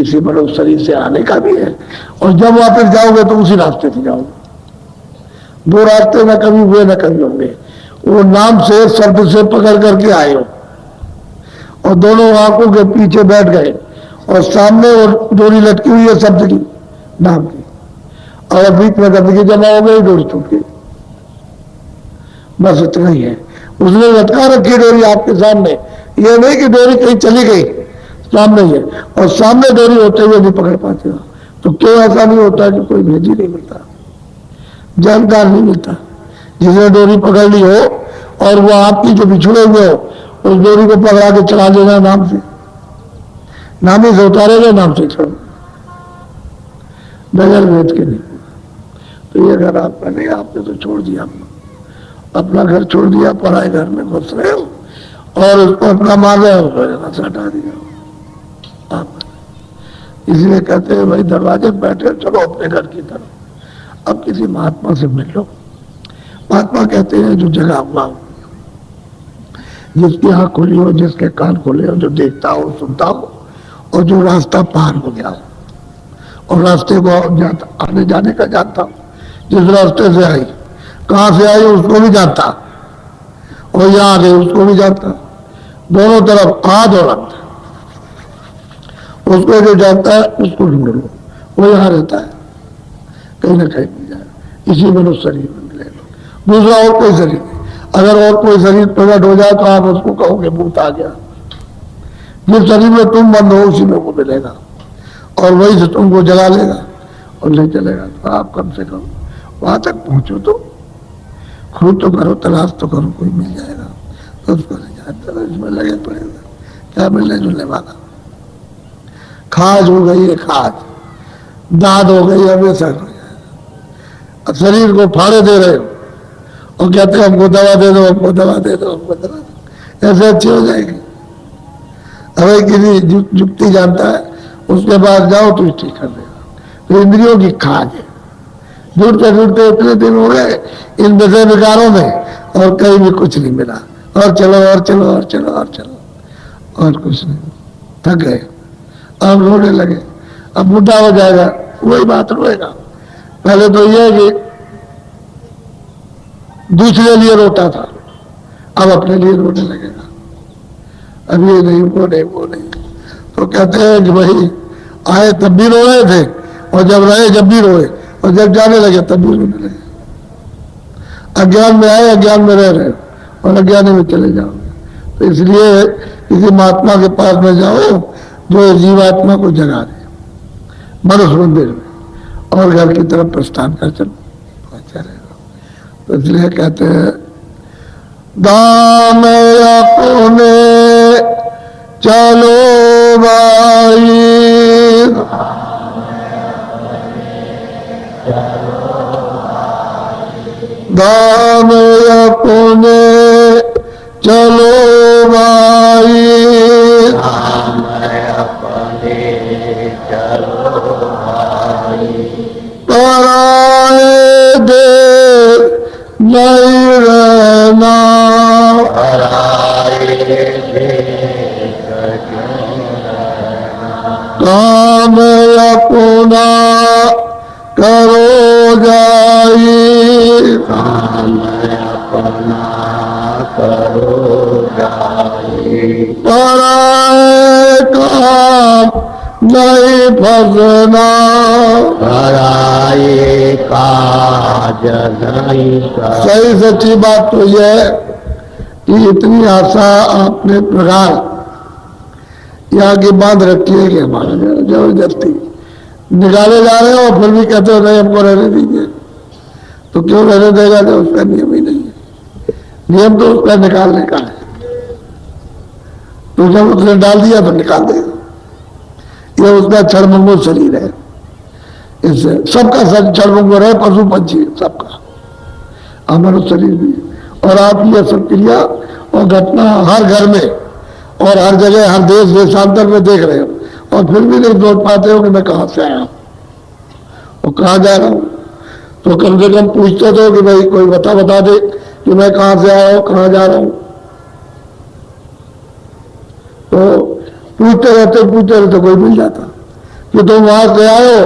इसी मनुष्य शरीर से आने का भी है, और जब वापस जाओगे तो उसी रास्ते से जाओगे। दो रास्ते न कभी हुए न कभी होंगे। वो नाम से शब्द से पकड़ करके आए हो और दोनों आंखों के पीछे बैठ गए और सामने वो डोरी लटकी हुई है शब्द की, नाम की, और बीच में गंदगी जमा हो गई, डोरी टूट गई। बस इतना ही है। उसने लटका रखी डोरी आपके सामने, ये नहीं कि डोरी कहीं चली गई, सामने ही है, और सामने डोरी होते हुए नहीं पकड़ पाते हो। तो क्यों ऐसा नहीं होता कि कोई भेजी नहीं मिलता, जानकार नहीं मिलता। जिसने डोरी पकड़ ली हो और वो आपकी जो बिछुड़े हुए हो, उस डोरी को पकड़ा के चला देना नाम से, नाम ही से उतारेगा, नाम से चढ़ो, बगैर भेद के नहीं। तो ये घर आपका नहीं, आपने तो छोड़ दिया, अपना घर छोड़ दिया, पराए घर में घुस रहे हो और उसको अपना मान रहे हो, हटा दिया आप। इसलिए कहते हैं भाई दरवाजे पर बैठे, चलो अपने घर की तरफ। अब किसी महात्मा से मिल लो। महात्मा कहते हैं जो जगह हुआ हो, जिसकी आंख खुली हो, जिसके कान खुले हो, जो देखता हो, सुनता हो, और जो रास्ता पार हो गया हो और रास्ते को आने जाने का जानता हो। जिस रास्ते से आई, कहां से आई उसको भी जानता, और यहां आ गए उसको भी जानता, दोनों तरफ हाथ और अंत। उसको जो जानता है उसको ढूंढ लो, वो यहां रहता है, कहीं ना कहीं मिल जाए। इसी मनुष्य शरीर में मिलेगा, दूसरा और कोई शरीर नहीं। अगर और कोई शरीर प्रकट हो जाए तो आप उसको कहोगे भूत आ गया। जिस शरीर में तुम बंद हो उसी में वो मिलेगा, और वही से तुमको जगा लेगा और ले चलेगा। तो आप कम से कम वहां तक पहुंचो, तो खुद तो करो, तलाश तो करो, कोई मिल जाएगा तो उसको ले जाए। चलो इसमें लगे पड़ेगा, क्या मिलने जुलने वाला। खाज हो गई है, खाज दाद हो गई, हमेशा हो जाएगा। शरीर को फाड़े दे रहे हो और कहते हैं हमको दवा दे दो, हमको दवा दे दो, हमको दवा दो, ऐसे अच्छी हो जाएगी। अगर किसी जुक्ति जानता है उसके पास जाओ तो ठीक कर देगा। तो इंद्रियों की खाज है, जुड़ते जुड़ते इतने दिन हो गए इन विषय विकारों में, और कहीं भी कुछ नहीं मिला, और चलो और चलो और चलो और चलो, और कुछ नहीं, थक गए। अब रोने लगे, अब बुढ़ा हो जाएगा, वही बात रोएगा। पहले तो यह कि दूसरे लिए रोता था, अब अपने लिए रोने लगेगा। अब ये नहीं, वो नहीं, वो नहीं। तो कहते हैं कि भाई आए तब भी रो रहे थे, और जब रहे जब भी रोए, और जब जाने लगे तब भी रोने लगे। अज्ञान में आए, अज्ञान में रह रहे और अज्ञानी में चले जाओगे। तो इसलिए किसी महात्मा के पास में जाओ जो जीवात्मा को जगा दे, मनुष्य मंदिर में, और घर की तरफ प्रस्थान कर चलो, अच्छा रहेगा। तो इसलिए कहते हैं दाम अपने चलो भाई, दाम अपने चलो भाई, पराए देश नहीं रहना, काम अपना करो जाई, काम अपना करो जाई, पराए काम नहीं फंसना, पराए काज नहीं। सही सच्ची बात तो यह है कि इतनी आशा आपने प्रगाढ़ यहाँ की बांध रखी है कि हमारा जबरदस्ती निकाले जा रहे हो, फिर भी कहते हो नहीं हमको रहने दीजिए। तो क्यों रहने देगा जब उसका नियम ही नहीं है? नियम तो उसका निकालने का है, तो जब उसने डाल दिया तो निकाल देगा। ये उसका क्षणभंगुर शरीर है, इससे सबका क्षणभंगुर है, पशु पंछी सबका, हमारा शरीर भी। और आप ये सब क्रिया और घटना हर घर में और हर जगह, हर देश देशांतर में देख रहे हो, और फिर भी नहीं सोच पाते हो कि मैं कहां से आया हूं और कहां जा रहा हूं। तो कम से कम पूछते तो कि भाई कोई बता दे कि मैं कहां से आया हूं, कहां जा रहा हूं। तो पूछते रहते कोई मिल जाता, कि तुम वहां से आए हो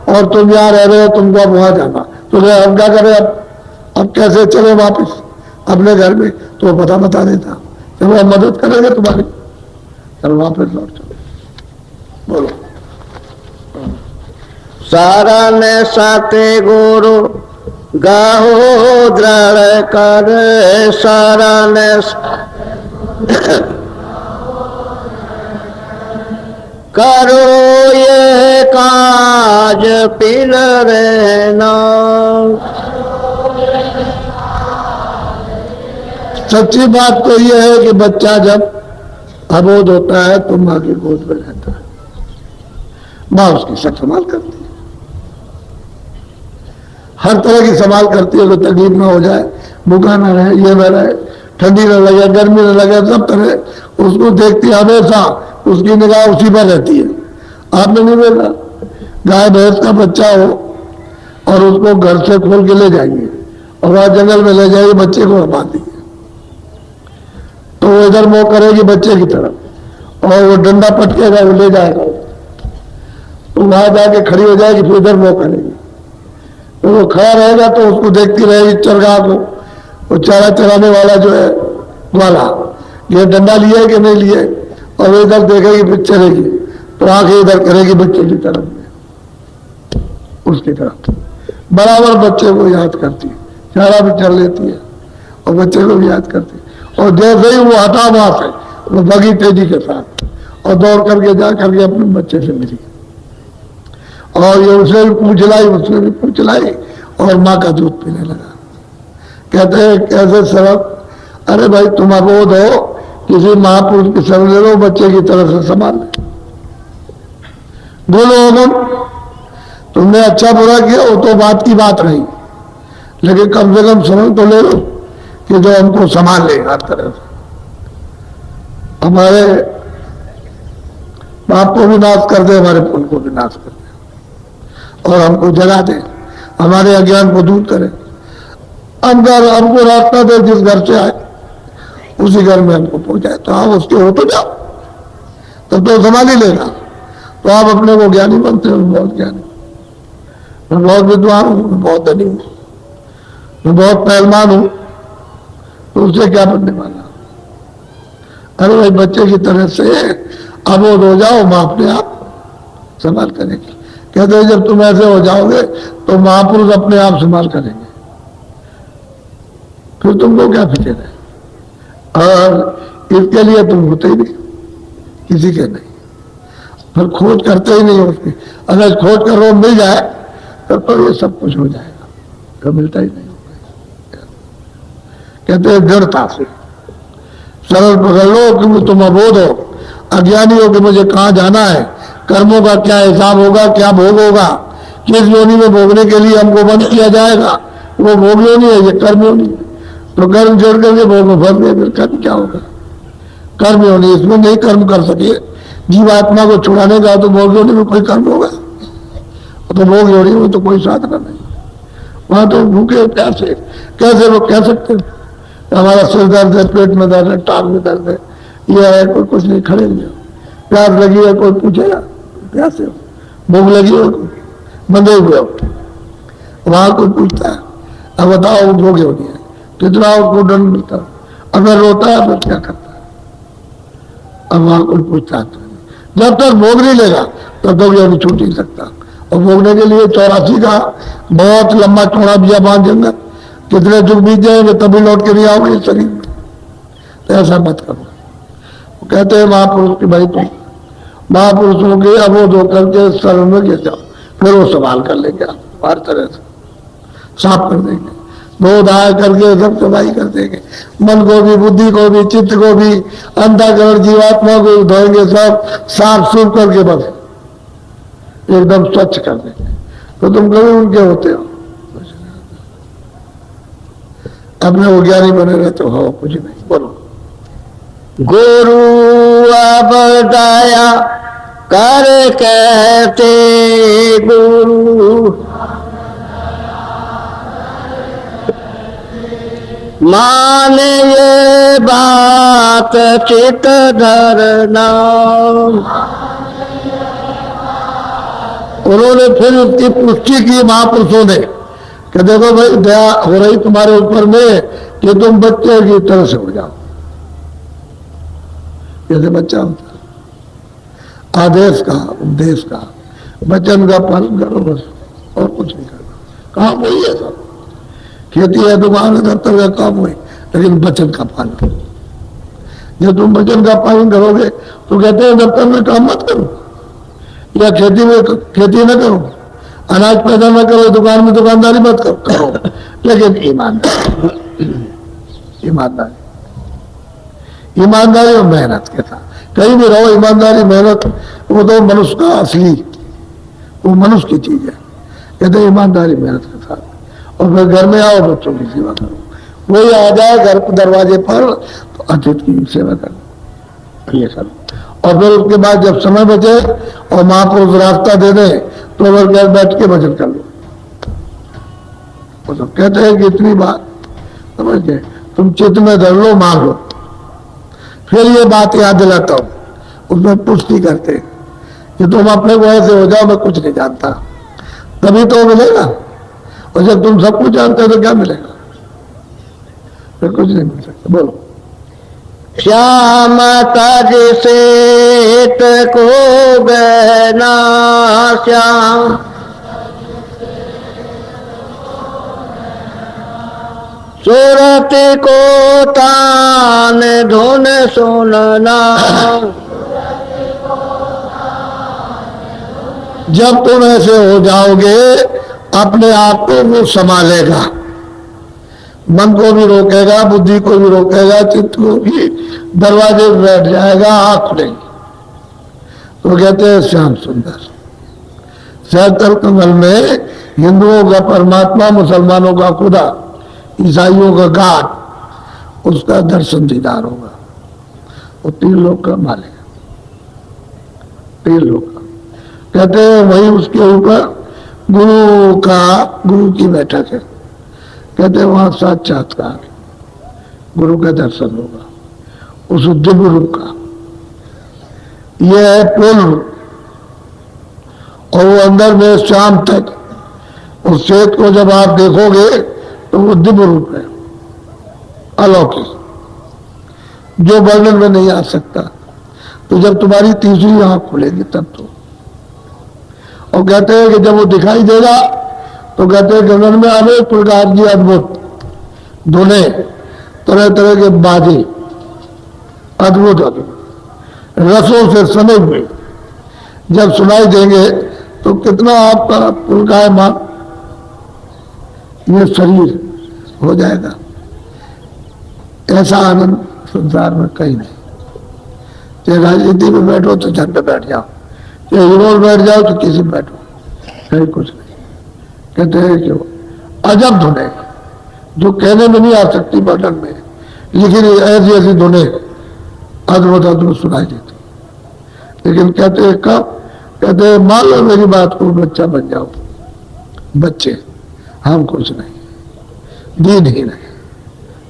और तुम यहाँ रह रहे हो, तुमको अब वहां जाना, तो हम क्या करें अब कैसे चले वापस अपने घर में? तो वो बता देता, चलो हम मदद करेंगे तुम्हारी, चलो वापस लौट चलो। बोलो। सारा ने साते गुरु गाहो दृढ़ कर, सारा ने करो ये काज पिल रहना। सच्ची बात तो यह है कि बच्चा जब अबोध होता है तो माँ की गोद में रहता है, माँ उसकी सब संभाल करती है, हर तरह की संभाल करती है, कोई तकलीफ ना हो जाए, भूखा ना रहे, ये ना रहे, ठंडी ना लगे, गर्मी ना लगे, सब तरह उसको देखती है, हमेशा उसकी निगाह उसी पर रहती है। आपने नहीं देखा गाय भैंस का बच्चा हो और उसको घर से खोल के ले जाएंगे और वहां जंगल में ले जाएंगे, बच्चे को बांध देंगे, तो वो इधर मुंह करेगी बच्चे की तरफ और वो डंडा पटकेगा, वो ले जाएगा, तो वहां जाके खड़ी हो जाएगी, फिर इधर मुंह करेगी, तो वो खड़ा रहेगा तो उसको देखती रहेगी चरगाह को, वो चारा चराने वाला जो है वाला, ये डंडा लिए कि नहीं लिए, और वो इधर देखेगी फिर चलेगी, तो आंखें इधर करेगी बच्चे की तरफ में, उसकी तरफ बराबर बच्चे को याद करती है, चारा भी चल लेती है और बच्चे को भी याद करती है, और जैसे ही वो हटा वहां से वो भगी तेजी के साथ और दौड़ करके जा करके अपने बच्चे से मिली, और ये उसे भी पूछ लाई, उसने भी पूछ लाई, और माँ का दूध पीने लगा। कहते हैं कैसे सबक, अरे भाई तुम अबोध हो, किसी महापुरुष की शरण ले लो, बच्चे की तरह से संभाल ले। बोलो अमन, तुमने अच्छा बुरा किया वो तो बात की बात रही, लेकिन कम से कम समझ तो ले लो कि जो हमको संभाल ले हर तरह से, हमारे पाप को भी नाश कर दे, हमारे पुण्य को भी नाश कर दे, और हमको जगा दे, हमारे अज्ञान को दूर करे, अंदर हमको रास्ता दे, जिस घर से आए उसी घर में हमको पहुंचाए, तो आप उसके हो तो जाओ, तब तो संभाल ही लेगा। तो आप अपने को ज्ञानी बनते हो, बहुत ज्ञानी, मैं बहुत विद्वान हूं, मैं बहुत धनी हूं, मैं बहुत पहलवान हूं, तो उससे क्या बनने वाला? अरे भाई बच्चे की तरह से अबोध हो जाओ, मां अपने आप संभाल करेगी। कहते हैं जब तुम ऐसे हो जाओगे तो महापुरुष अपने आप संभाल करेंगे, फिर तुमको क्या फिक्र है, और इसके लिए तुम होते ही नहीं, किसी के नहीं, फिर खोज करते ही नहीं उसकी। अगर खोज करो मिल जाए तो ये सब कुछ हो जाएगा, तो मिलता ही नहीं। कहते हैं दृढ़ता से सरल पकड़ लो कि तुम अबोध हो, अज्ञानी हो कि मुझे कहां जाना है, कर्मों का क्या हिसाब होगा, क्या भोग होगा, किस योनि में भोगने के लिए हमको बंद किया जाएगा, वो भोग योनि है, ये कर्म योनि है, तो कर्म जोड़ करके भोग में फंस गए, फिर कर्म क्या होगा? कर्म योनि, इसमें नहीं कर्म कर सके, जीवात्मा को छुड़ाने का तो भोग योनि में कोई कर्म होगा, तो भोग योनि में तो कोई साधना नहीं, वहां तो भूखे प्यासे कैसे वो कह सकते हमारा सिर दर्द है, पेट में दर्द है, टांग में दर्द है, ये है, कोई कुछ नहीं, खड़े नहीं, प्यास लगी है, कोई पूछेगा प्यासे हो, भूख लगी हो, बंधे हुए हो, वहां कोई पूछता है अब बताओ वो भोग योनि है, कितना उसको दंड मिलता है, अगर रोता है तो क्या करता है, अब वहां कोई पूछता है जब तक भोग नहीं लेगा तब तक योनि छूट नहीं सकता। और भोगने के लिए 84 का बहुत लंबा चौड़ा बियाबान जंगल, कितने दुख बीत जाएंगे तभी लौट के नहीं आओगे इस शरीर में, तो ऐसा मत करो। वो कहते हैं महापुरुष की भाई तुम महापुरुषों के अबोध होकर के शरण में गिर जाओ, फिर वो सवाल कर लेंगे आप हर तरह से, साफ कर देंगे, बोध आय करके सब सफाई कर देंगे, मन को भी, बुद्धि को भी, चित्त को भी, अंतःकरण जीवात्मा को भी धोएंगे, सब साफ सुफ करके बस एकदम स्वच्छ कर देंगे। तो तुम कभी उनके होते हो, अपने वो ज्ञानी बने रहते हो, कुछ नहीं। बोलो गुरु अब दया कर कहते गुरु, माने ये बात चित धरना, उन्होंने फिर उसकी पुष्टि की महापुरुषों ने कि देखो भाई दया हो रही तुम्हारे ऊपर में कि तुम बच्चे की तरह से हो जाओ, जैसे बच्चा होता। आदेश का, उपदेश का, वचन का पालन करो बस, और कुछ नहीं करना। काम वही है सब, खेती है, दुकान है, दफ्तर का काम वही, लेकिन वचन का पालन। जब तुम वचन का पालन करोगे तो कहते हैं दफ्तर में काम मत करो, या खेती में खेती न करो, अनाज पैदा न करो, दुकान में दुकानदारी मत करो, लेकिन ईमानदारी, ईमानदारी और मेहनत के साथ कहीं भी रहो। ईमानदारी मेहनत वो तो मनुष्य का असली, वो मनुष्य की चीज है। कहते हैं ईमानदारी मेहनत के साथ। और फिर घर में आओ, बच्चों की सेवा करो। वही आ जाए घर के दरवाजे पर तो अतिथि की सेवा करो, ये सब। और फिर उसके बाद जब समय बचे और महापुरुष रास्ता दे दे तो अगर घर बैठ के भजन कर लो। वो तो कहते हैं कि इतनी बात समझ गए, तुम चित्त में धर लो, मांग लो। फिर ये बात याद दिलाता हूं, उसमें पुष्टि करते कि तुम अपने को ऐसे हो जाओ, मैं कुछ नहीं जानता, तभी तो मिलेगा। और जब तुम सब कुछ जानते हो तो क्या मिलेगा? फिर कुछ नहीं मिल सकता। बोलो। श्याम तज सेठ को गहना, श्याम सूरत को तान धुन सुनना। जब तुम ऐसे हो जाओगे अपने आप को वो संभालेगा, मन को भी रोकेगा, बुद्धि को भी रोकेगा, चित्त को भी दरवाजे पर बैठ जाएगा, आंख खुलेगी। तो कहते हैं श्याम सुंदर। सैतल कमल में हिंदुओं का परमात्मा, मुसलमानों का खुदा, ईसाइयों का गॉड, उसका दर्शन दीदार होगा। वो 3 लोग का मालिक, 3 लोग का। कहते हैं वही उसके ऊपर गुरु की बैठक है। कहते हैं वहां साक्षात्कार, गुरु का दर्शन होगा, उस दिव्य रूप का। यह है पूर्ण रूप। और वो अंदर में शाम तक उस श्वेत को जब आप देखोगे तो वो दिव्य रूप है, अलौकिक, जो वर्णन में नहीं आ सकता। तो जब तुम्हारी तीसरी आंख खुलेगी तब तो। और कहते हैं कि जब वो दिखाई देगा तो कहते हैं गगन में अनेक प्रकार की अद्भुत धुने, तरह तरह के बाजे, अद्भुत अद्भुत रसों से सने हुए जब सुनाई देंगे तो कितना आपका पुलकायमान ये शरीर हो जाएगा। ऐसा आनंद संसार में कहीं नहीं। चाहे राजनीति में बैठो तो छत पे बैठ जाओ, चाहे हीरो में बैठ जाओ तो किसी में बैठो, कहीं कुछ नहीं। कहते हैं कि अजब धुने जो कहने में नहीं आ सकती वर्णन में, लेकिन ऐसी ऐसी धुने अद्भुत अद्भुत सुनाई देती। लेकिन कहते हैं कब? कहते हैं मान लो मेरी बात को, बच्चा बन जाओ। बच्चे हम कुछ नहीं, दीन ही नहीं,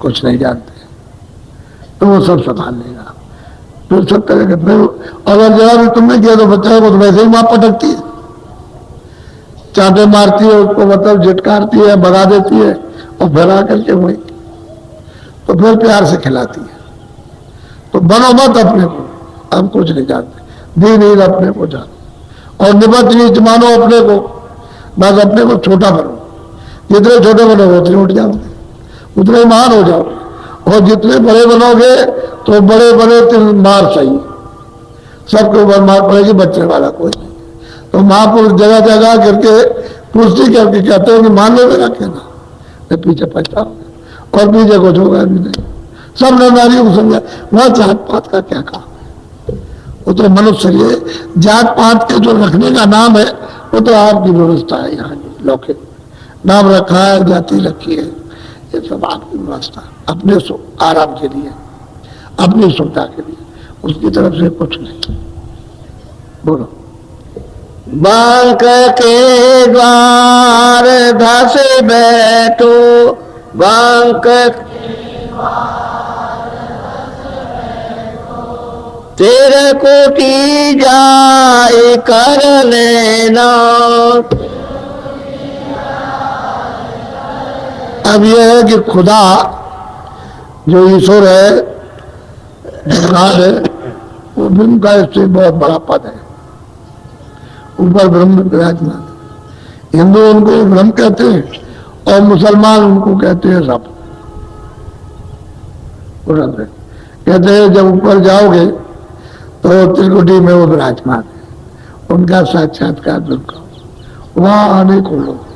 कुछ नहीं जानते, तो वो सब संभाल लेगा। फिर सब करेगा। फिर अगर जरा भी तुमने किया तो बच्चा को तो वैसे ही माँ पटकती है, चांटे मारती है, उसको मतलब झटकारती है, भगा देती है, और भगा करके वही तो फिर प्यार से खिलाती है। तो बनो मत अपने को, हम कुछ नहीं जानते, दीन अपने को जानो, और निबत नीच मानो अपने को, बस अपने को छोटा बनो। जितने छोटे बनोगे उतने उठ जाओगे, उतने महान हो जाओगे। और जितने बड़े बनोगे तो बड़े बड़े मार सही, सबके ऊपर मार पड़ेगी, बचने वाला कोई नहीं। तो महापुरुष जगह जगह करके पुष्टि करके कहते हैं कि मान लो मेरा कहना, मैं पीछे पछताऊंगा और पीछे कुछ होगा भी नहीं। सब नारियों को समझा, वहां जात पात का क्या काम, वो तो मनुष्य ये जात पात के जो रखने का नाम है वो तो आपकी व्यवस्था है। यहाँ की लौकिक नाम रखा है, जाति रखी है, ये सब आपकी व्यवस्था, अपने आराम के लिए, अपनी सुविधा के लिए, उसकी तरफ से कुछ नहीं। बोलो। बांक के द्वार धस बैठो, बांक तेरे कोटि जाए कर लेना। अब यह है कि खुदा जो ईश्वर है, भगवान है, वो ब्रह्म का इससे बहुत बड़ा पद है, ऊपर ब्रह्म विराजमान। हिंदू उनको ब्रह्म कहते हैं और मुसलमान उनको कहते हैं रब। कहते हैं जब ऊपर जाओगे तो त्रिकुटी में वो विराजमान है, उनका साक्षात्कार बिल्कुल, वहां आने को लोग